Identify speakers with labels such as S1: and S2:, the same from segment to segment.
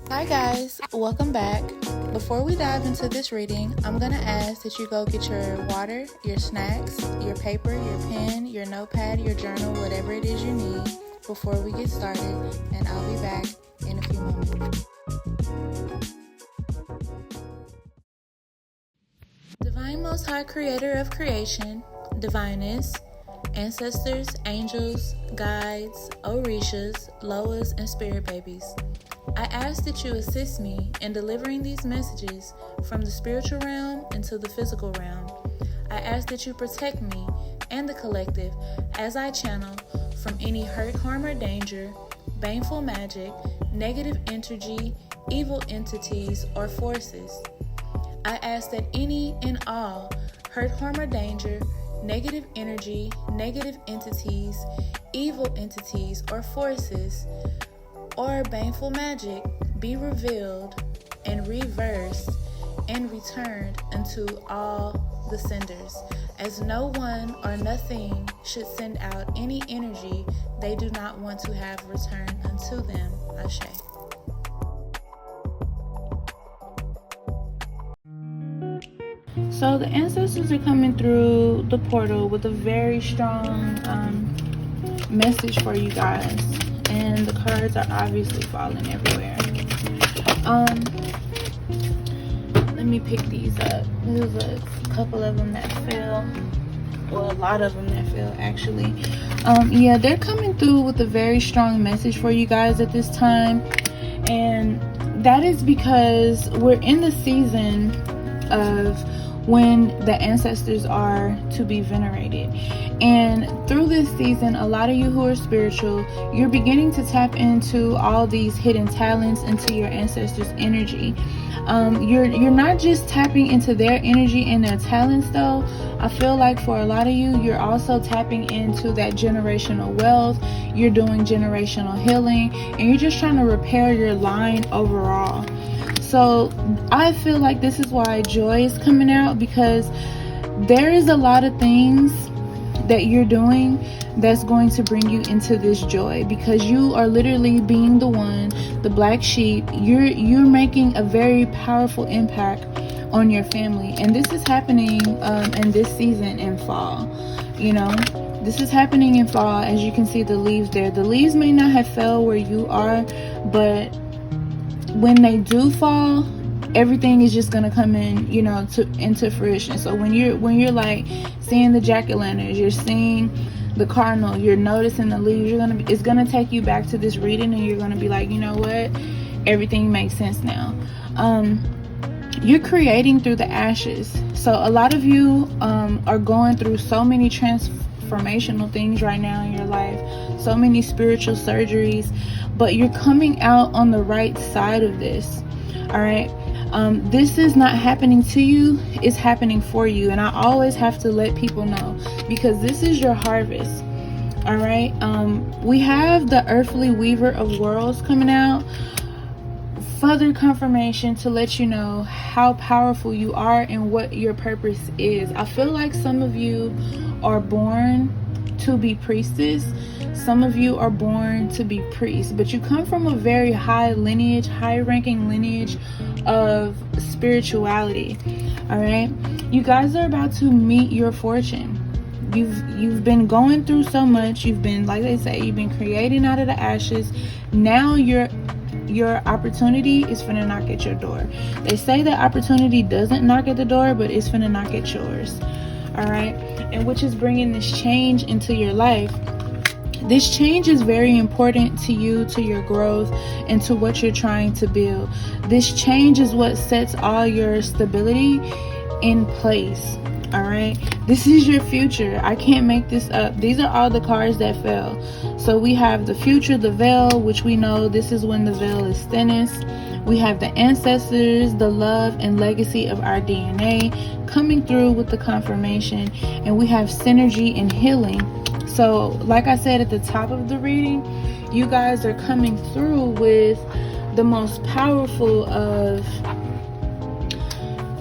S1: Hi guys, welcome back. Before we dive into this reading, I'm going to ask that you go get your water, your snacks, your paper, your pen, your notepad, your journal, whatever it is you need before we get started, and I'll be back in a few moments. Divine Most High Creator of Creation, Divineness, Ancestors, Angels, Guides, Orishas, Loas, and Spirit Babies, I ask that you assist me in delivering these messages from the spiritual realm into the physical realm. I ask that you protect me and the collective as I channel from any hurt, harm, or danger, baneful magic, negative energy, evil entities, or forces. I ask that any and all hurt, harm, or danger, negative energy, negative entities, evil entities, or forces, or baneful magic be revealed and reversed and returned unto all the senders, as no one or nothing should send out any energy they do not want to have returned unto them. Ashe. So the ancestors are coming through the portal with a very strong message for you guys. And the cards are obviously falling everywhere. Let me pick these up. There's a couple of them that fell. Well, a lot of them that fell, actually. Yeah, they're coming through with a very strong message for you guys at this time. And that is because we're in the season of when the ancestors are to be venerated. And through this season, a lot of you who are spiritual, you're beginning to tap into all these hidden talents, into your ancestors' energy. You're not just tapping into their energy and their talents though. I feel like for a lot of you, you're also tapping into that generational wealth. You're doing generational healing, and you're just trying to repair your line overall. So I feel like this is why joy is coming out, because there is a lot of things that you're doing that's going to bring you into this joy, because you are literally being the one, the black sheep. You're making a very powerful impact on your family, and this is happening in this season in fall. You know, this is happening in fall. As you can see the leaves there, the leaves may not have fell where you are, but when they do fall, everything is just gonna come in, you know, into fruition. So when you're like seeing the jack-o'-lanterns, you're seeing the cardinal, you're noticing the leaves, it's gonna take you back to this reading, and you're gonna be like, you know what, everything makes sense now. You're creating through the ashes. So a lot of you are going through so many transformational things right now in your life, so many spiritual surgeries, but you're coming out on the right side of this. All right. This is not happening to you, it's happening for you. And I always have to let people know, because this is your harvest. All right. We have the earthly weaver of worlds coming out. Further confirmation to let you know how powerful you are and what your purpose is. I feel like some of you are born to be priestess. Some of you are born to be priests, but you come from a very high lineage, high-ranking lineage of spirituality. All right, you guys are about to meet your fortune. You've been going through so much. You've been, like they say, you've been creating out of the ashes. Now your opportunity is finna knock at your door. They say that opportunity doesn't knock at the door, but it's finna knock at yours. All right, and which is bringing this change into your life. This change is very important to you, to your growth, and to what you're trying to build. This change is what sets all your stability in place. All right, this is your future. I can't make this up. These are all the cards that fell. So we have the future, the veil, which we know this is when the veil is thinnest. We have the ancestors, the love and legacy of our DNA coming through with the confirmation, and we have synergy and healing. So like I said at the top of the reading, you guys are coming through with the most powerful of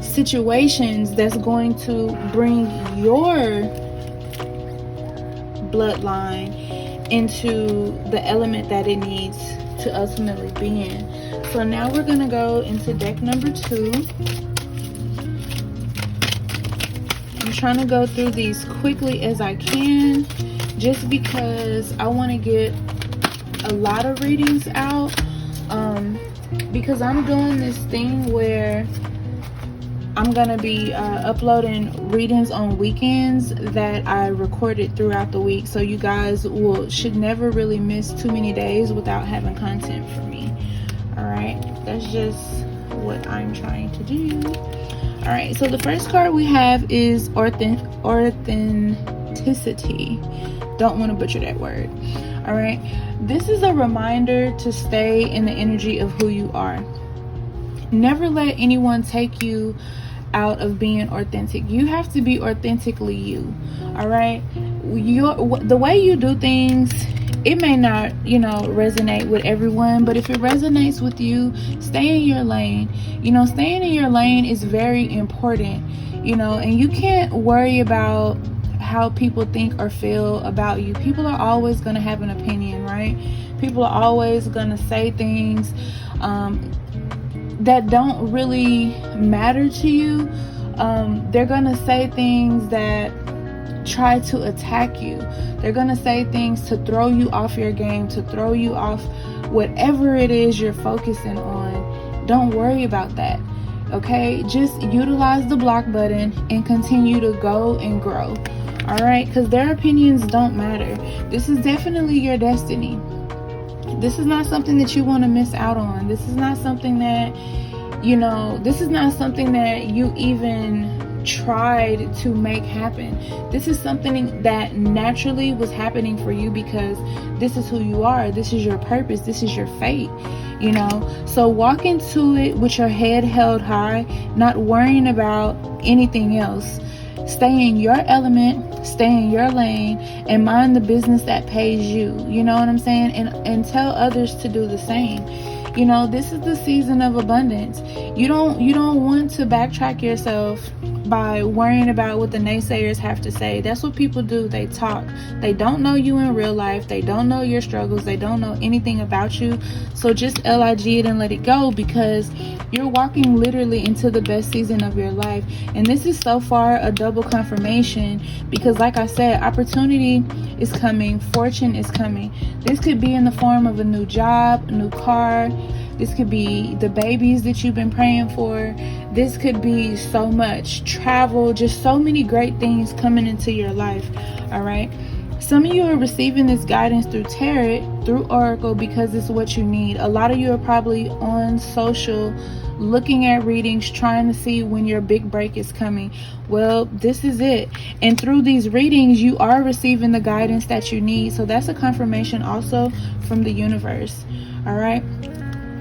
S1: situations that's going to bring your bloodline into the element that it needs to ultimately be in. So now we're gonna go into deck number 2. I'm trying to go through these quickly as I can, just because I want to get a lot of readings out, because I'm doing this thing where I'm gonna be uploading readings on weekends that I recorded throughout the week, so you guys should never really miss too many days without having content for me. All right, that's just what I'm trying to do. All right, so the first card we have is authenticity. Don't want to butcher that word. All right, this is a reminder to stay in the energy of who you are. Never let anyone take you out of being authentic. You have to be authentically you. All right, the way you do things, it may not, resonate with everyone, but if it resonates with you, stay in your lane. Staying in your lane is very important, and you can't worry about how people think or feel about you. People are always going to have an opinion, right? People are always going to say things that don't really matter to you. They're going to say things that try to attack you. They're going to say things to throw you off your game, to throw you off whatever it is you're focusing on. Don't worry about that, okay? Just utilize the block button and continue to go and grow, all right? Because their opinions don't matter. This is definitely your destiny. This is not something that you want to miss out on. This is not something that, this is not something that you even tried to make happen. This is something that naturally was happening for you because this is who you are. This is your purpose. This is your fate, So walk into it with your head held high, not worrying about anything else. Stay in your element, stay in your lane, and mind the business that pays you. You know what I'm saying? And tell others to do the same. This is the season of abundance. You don't want to backtrack yourself by worrying about what the naysayers have to say. That's what people do. They talk. They don't know you in real life. They don't know your struggles. They don't know anything about you. So just LIG it and let it go, because you're walking literally into the best season of your life. And this is so far a double confirmation, because like I said, opportunity is coming, fortune is coming. This could be in the form of a new job, a new car. This could be the babies that you've been praying for. This could be so much travel, just so many great things coming into your life. All right. Some of you are receiving this guidance through tarot, through oracle, because it's what you need. A lot of you are probably on social looking at readings, trying to see when your big break is coming. Well, this is it. And through these readings, you are receiving the guidance that you need. So that's a confirmation also from the universe. All right.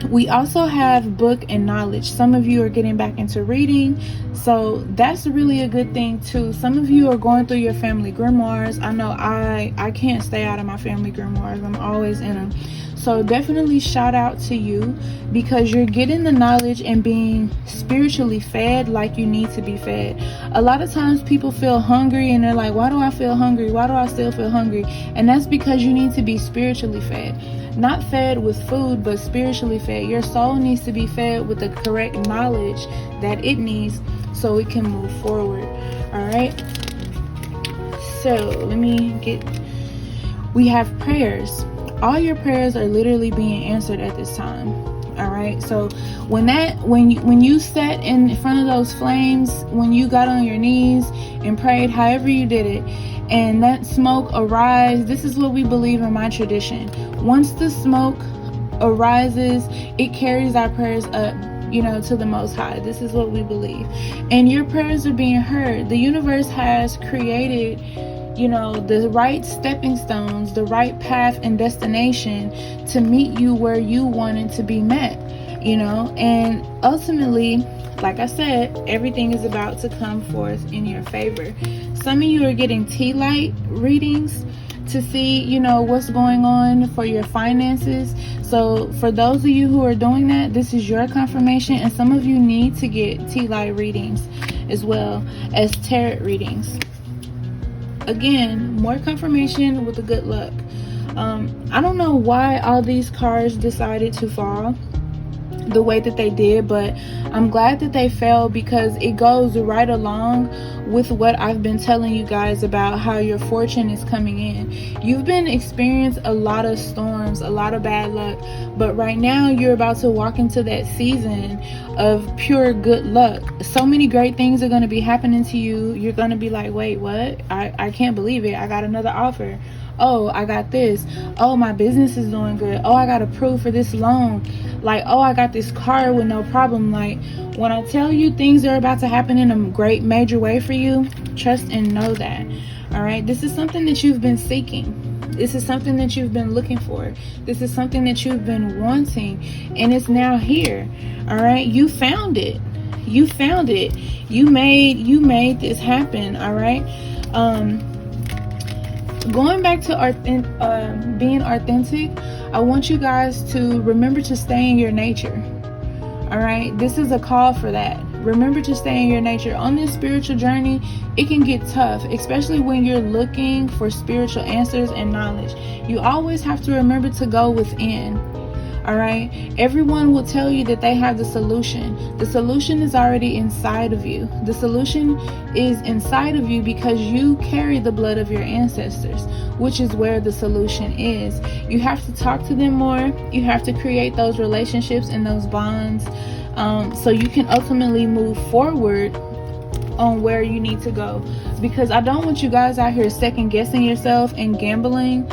S1: We also have book and knowledge. Some of you are getting back into reading, so that's really a good thing too. Some of you are going through your family grimoires. I know I can't stay out of my family grimoires. I'm always in them. So definitely shout out to you, because you're getting the knowledge and being spiritually fed like you need to be fed. A lot of times people feel hungry and they're like, why do I feel hungry? Why do I still feel hungry? And that's because you need to be spiritually fed. Not fed with food, but spiritually fed. Your soul needs to be fed with the correct knowledge that it needs so it can move forward. All right. So we have prayers. All your prayers are literally being answered at this time. All right. So when you sat in front of those flames, when you got on your knees and prayed, however you did it, and that smoke arises, this is what we believe in my tradition. Once the smoke arises, it carries our prayers up, to the Most High. This is what we believe. And your prayers are being heard. The universe has created, the right stepping stones, the right path and destination to meet you where you wanted to be met, and ultimately, like I said, everything is about to come forth in your favor. Some of you are getting tea light readings to see, what's going on for your finances. So for those of you who are doing that, this is your confirmation. And some of you need to get tea light readings as well as tarot readings. Again, more confirmation with the good luck. I don't know why all these cards decided to fall. the way that they did, but I'm glad that they fell, because it goes right along with what I've been telling you guys about how your fortune is coming in. You've been experiencing a lot of storms, a lot of bad luck, but right now you're about to walk into that season of pure good luck. So many great things are going to be happening to you. You're going to be like, wait, what? I can't believe it. I got another offer. Oh, I got this. Oh, my business is doing good. Oh, I got approved for this loan. Like, oh, I got this car with no problem. Like, when I tell you things are about to happen in a great major way for you, trust and know that. All right. This is something that you've been seeking. This is something that you've been looking for. This is something that you've been wanting, and it's now here. All right. You found it. You found it. You made this happen. All right. Going back to being authentic, I want you guys to remember to stay in your nature. All right, this is a call for that. Remember to stay in your nature. On this spiritual journey, it can get tough, especially when you're looking for spiritual answers and knowledge. You always have to remember to go within. All right, everyone will tell you that they have the solution. The solution is already inside of you. The solution is inside of you because you carry the blood of your ancestors, which is where the solution is. You have to talk to them more. You have to create those relationships and those bonds, so you can ultimately move forward on where you need to go. Because I don't want you guys out here second guessing yourself and gambling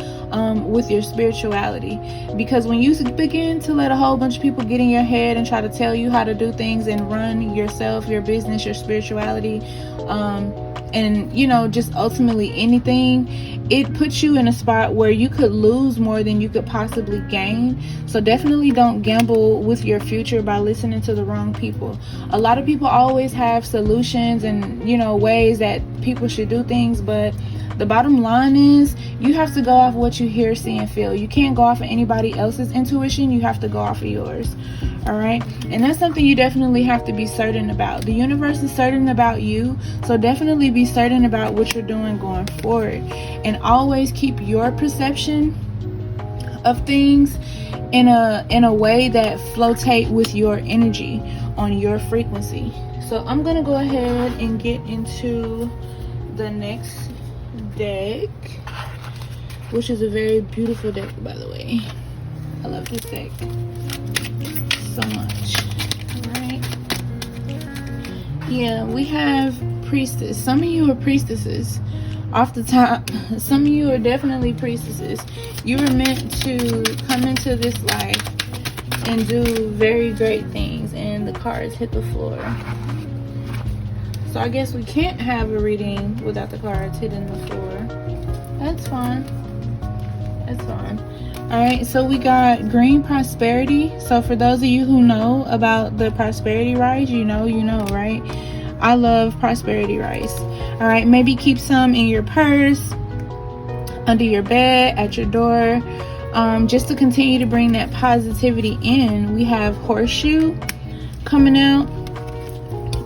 S1: with your spirituality. Because when you begin to let a whole bunch of people get in your head and try to tell you how to do things and run yourself, your business, your spirituality, and just ultimately anything, it puts you in a spot where you could lose more than you could possibly gain. So definitely don't gamble with your future by listening to the wrong people. A lot of people always have solutions and ways that people should do things, but the bottom line is you have to go off what you hear, see, and feel. You can't go off of anybody else's intuition. You have to go off of yours. All right. And that's something you definitely have to be certain about. The universe is certain about you. So definitely be certain about what you're doing going forward. And always keep your perception of things in a way that flotate with your energy on your frequency. So I'm going to go ahead and get into the next deck, which is a very beautiful deck, by the way. I love this deck so much. Alright. Yeah, we have Priestess. Some of you are priestesses. Off the top, some of you are definitely priestesses. You were meant to come into this life and do very great things, and the cards hit the floor. So I guess we can't have a reading without the cards hitting the floor. That's fine. That's fine. Alright, so we got green prosperity. So for those of you who know about the prosperity rice, you know, right? I love prosperity rice. Alright, maybe keep some in your purse, under your bed, at your door, just to continue to bring that positivity in. We have horseshoe coming out.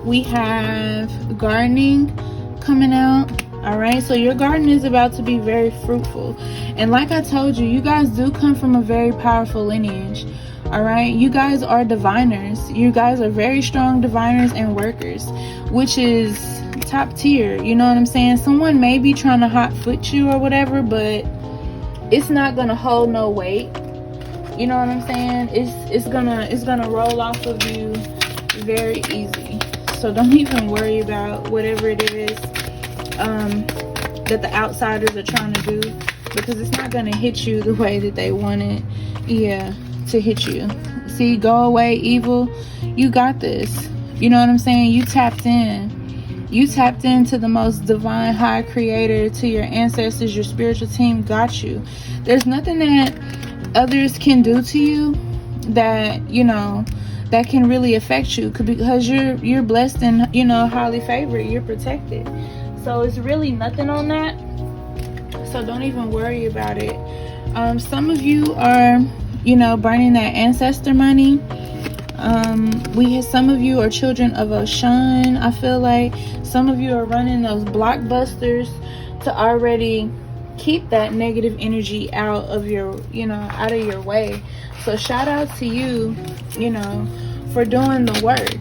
S1: We have gardening coming out. All right, so your garden is about to be very fruitful. And like I told you, you guys do come from a very powerful lineage. All right, you guys are diviners. You guys are very strong diviners and workers, which is top tier. You know what I'm saying? Someone may be trying to hot foot you or whatever, but it's not gonna hold no weight. You know what I'm saying? It's gonna roll off of you very easy. So don't even worry about whatever it is that the outsiders are trying to do, because it's not going to hit you the way that they want it to hit you. See, go away evil. You got this. You know what I'm saying? You tapped in. You tapped into the most divine high creator, to your ancestors. Your spiritual team got you. There's nothing that others can do to you that that can really affect you, because you're blessed and highly favored. You're protected. So it's really nothing on that. So don't even worry about it. Some of you are burning that ancestor money. Some of you are children of Oshun. I feel like some of you are running those blockbusters to already keep that negative energy out of your, out of your way. So shout out to you, for doing the work.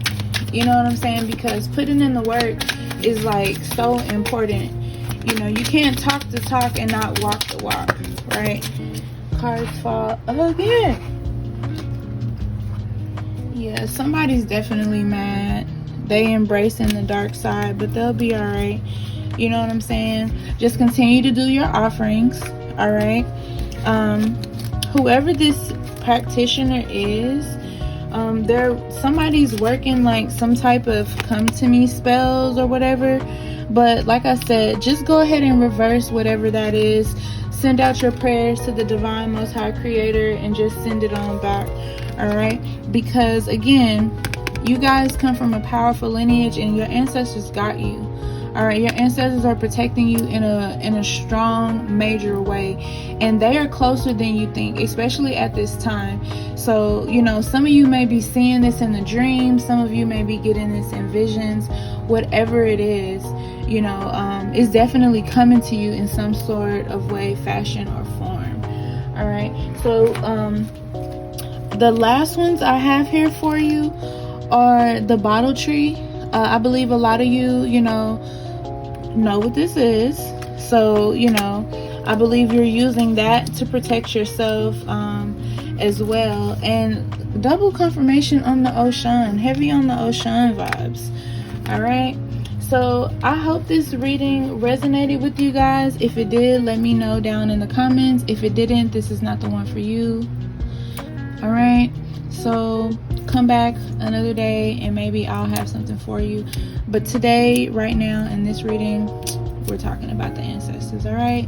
S1: You know what I'm saying? Because putting in the work is like so important. You can't talk the talk and not walk the walk, right? Cards fall again. Yeah, somebody's definitely mad. They embracing the dark side, but they'll be all right. You know what I'm saying? Just continue to do your offerings, all right? Whoever this practitioner is, somebody's working like some type of come to me spells or whatever. But like I said, just go ahead and reverse whatever that is. Send out your prayers to the divine most high creator and just send it on back, all right? Because again, you guys come from a powerful lineage and your ancestors got you. All right, your ancestors are protecting you in a strong, major way, and they are closer than you think, especially at this time. So, some of you may be seeing this in the dream, some of you may be getting this in visions. Whatever it is, is definitely coming to you in some sort of way, fashion, or form. All right, so the last ones I have here for you are the bottle tree. I believe a lot of you, know what this is. So, I believe you're using that to protect yourself as well. And double confirmation on the ocean, heavy on the ocean vibes. All right. So I hope this reading resonated with you guys. If it did, let me know down in the comments. If it didn't, this is not the one for you. All right. So come back another day and maybe I'll have something for you. But today, right now, in this reading, we're talking about the ancestors. All right.